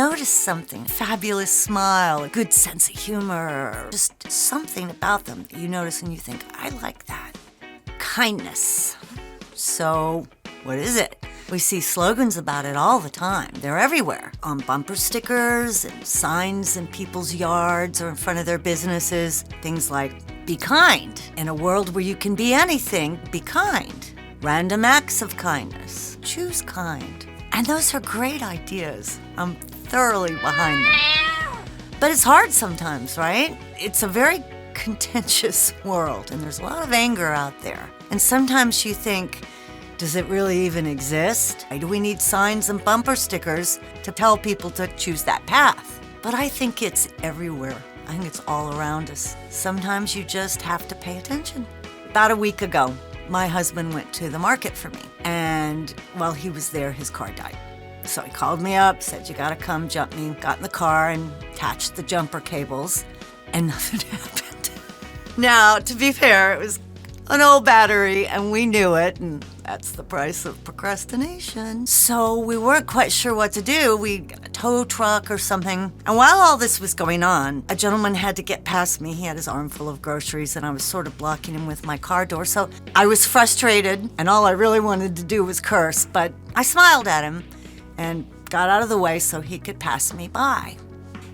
notice something, fabulous smile, a good sense of humor, just something about them that you notice and you think, I like that. Kindness. So, what is it? We see slogans about it all the time. They're everywhere. On bumper stickers and signs in people's yards or in front of their businesses. Things like, be kind. In a world where you can be anything, be kind. Random acts of kindness. Choose kind. And those are great ideas. I'm thoroughly behind them. But it's hard sometimes, right? It's a very contentious world, and there's a lot of anger out there. And sometimes you think, does it really even exist? Do we need signs and bumper stickers to tell people to choose that path? But I think it's everywhere. I think it's all around us. Sometimes you just have to pay attention. About a week ago, my husband went to the market for me, and while he was there, his car died. So he called me up, said, you gotta come jump me. Got in the car and attached the jumper cables, and nothing happened. Now, to be fair, it was an old battery, and we knew it, and that's the price of procrastination. So we weren't quite sure what to do. We got a tow truck or something. And while all this was going on, a gentleman had to get past me. He had his arm full of groceries, and I was sort of blocking him with my car door. So I was frustrated, and all I really wanted to do was curse, but I smiled at him and got out of the way so he could pass me by.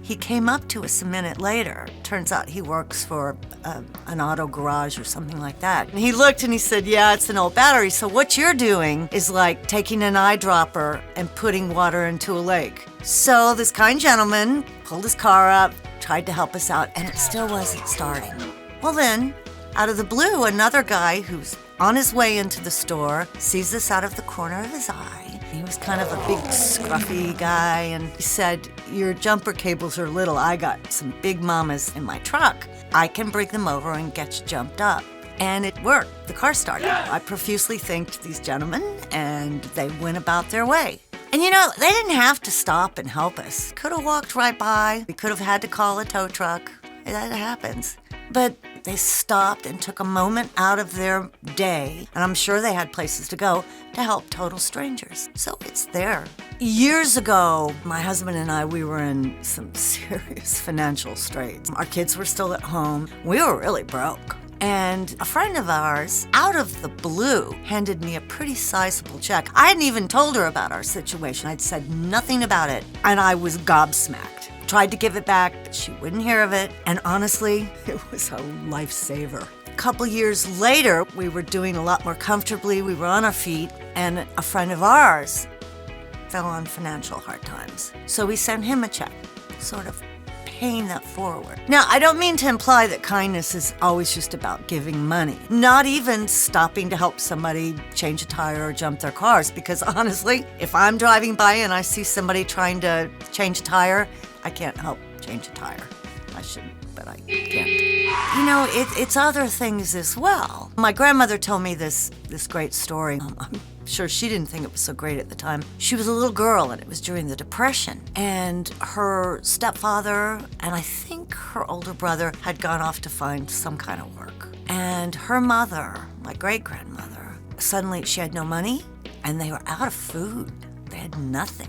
He came up to us a minute later. Turns out he works for an auto garage or something like that. And he looked and he said, yeah, it's an old battery. So what you're doing is like taking an eyedropper and putting water into a lake. So this kind gentleman pulled his car up, tried to help us out, and it still wasn't starting. Well then, out of the blue, another guy who's on his way into the store sees us out of the corner of his eye. He was kind of a big, scruffy guy, and he said, your jumper cables are little. I got some big mamas in my truck. I can bring them over and get you jumped up. And it worked. The car started. I profusely thanked these gentlemen, and they went about their way. And you know, they didn't have to stop and help us. Could have walked right by. We could have had to call a tow truck. That happens. But they stopped and took a moment out of their day, and I'm sure they had places to go, to help total strangers. So it's there. Years ago, my husband and I, we were in some serious financial straits. Our kids were still at home. We were really broke. And a friend of ours, out of the blue, handed me a pretty sizable check. I hadn't even told her about our situation. I'd said nothing about it, and I was gobsmacked. Tried to give it back, but she wouldn't hear of it. And honestly, it was a lifesaver. A couple years later, we were doing a lot more comfortably. We were on our feet, and a friend of ours fell on financial hard times. So we sent him a check, sort of paying that forward. Now, I don't mean to imply that kindness is always just about giving money. Not even stopping to help somebody change a tire or jump their cars, because honestly, if I'm driving by and I see somebody trying to change a tire, I can't help change a tire. I should, but I can't. You know, it's other things as well. My grandmother told me this great story. I'm sure she didn't think it was so great at the time. She was a little girl, and it was during the Depression. And her stepfather and I think her older brother had gone off to find some kind of work. And her mother, my great-grandmother, suddenly she had no money, and they were out of food. They had nothing.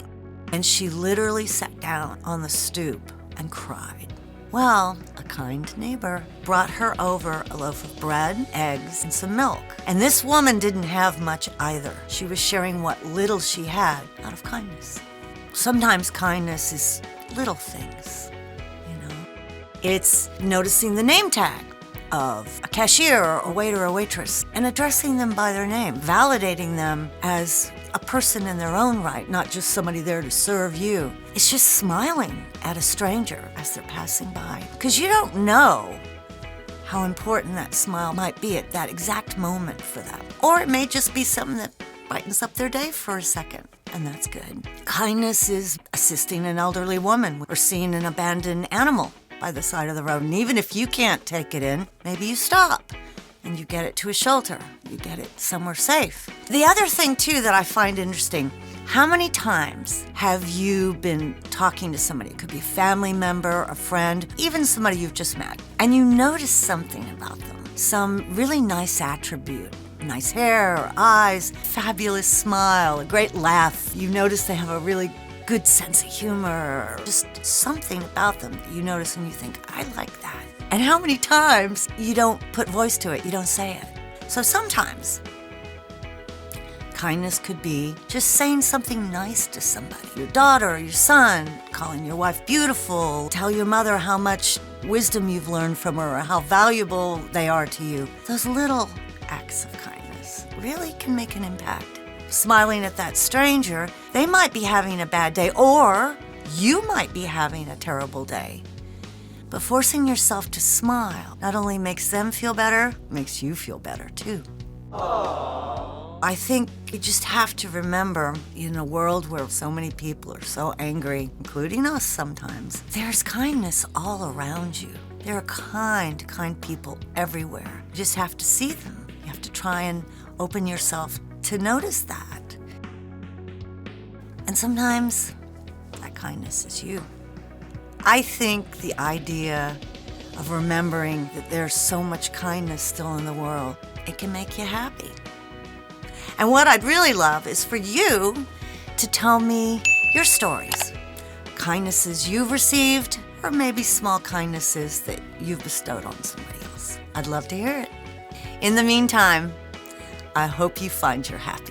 And she literally sat down on the stoop and cried. Well, a kind neighbor brought her over a loaf of bread, eggs, and some milk. And this woman didn't have much either. She was sharing what little she had out of kindness. Sometimes kindness is little things, you know. It's noticing the name tag of a cashier or waiter or waitress and addressing them by their name, validating them as a person in their own right, not just somebody there to serve you. It's just smiling at a stranger as they're passing by. Because you don't know how important that smile might be at that exact moment for them. Or it may just be something that brightens up their day for a second, and that's good. Kindness is assisting an elderly woman or seeing an abandoned animal by the side of the road. And even if you can't take it in, maybe you stop and you get it to a shelter. You get it somewhere safe. The other thing, too, that I find interesting, how many times have you been talking to somebody? It could be a family member, a friend, even somebody you've just met, and you notice something about them, some really nice attribute. Nice hair, or eyes, fabulous smile, a great laugh. You notice they have a really good sense of humor, just something about them that you notice and you think, I like that. And how many times you don't put voice to it, you don't say it. So sometimes kindness could be just saying something nice to somebody. Your daughter or your son, calling your wife beautiful, tell your mother how much wisdom you've learned from her or how valuable they are to you. Those little acts of kindness really can make an impact. Smiling at that stranger, they might be having a bad day, or you might be having a terrible day. But forcing yourself to smile not only makes them feel better, makes you feel better too. I think you just have to remember, in a world where so many people are so angry, including us sometimes, there's kindness all around you. There are kind people everywhere. You just have to see them. You have to try and open yourself to notice that. And sometimes that kindness is you. I think the idea of remembering that there's so much kindness still in the world, it can make you happy. And what I'd really love is for you to tell me your stories. Kindnesses you've received, or maybe small kindnesses that you've bestowed on somebody else. I'd love to hear it. In the meantime, I hope you find your happy.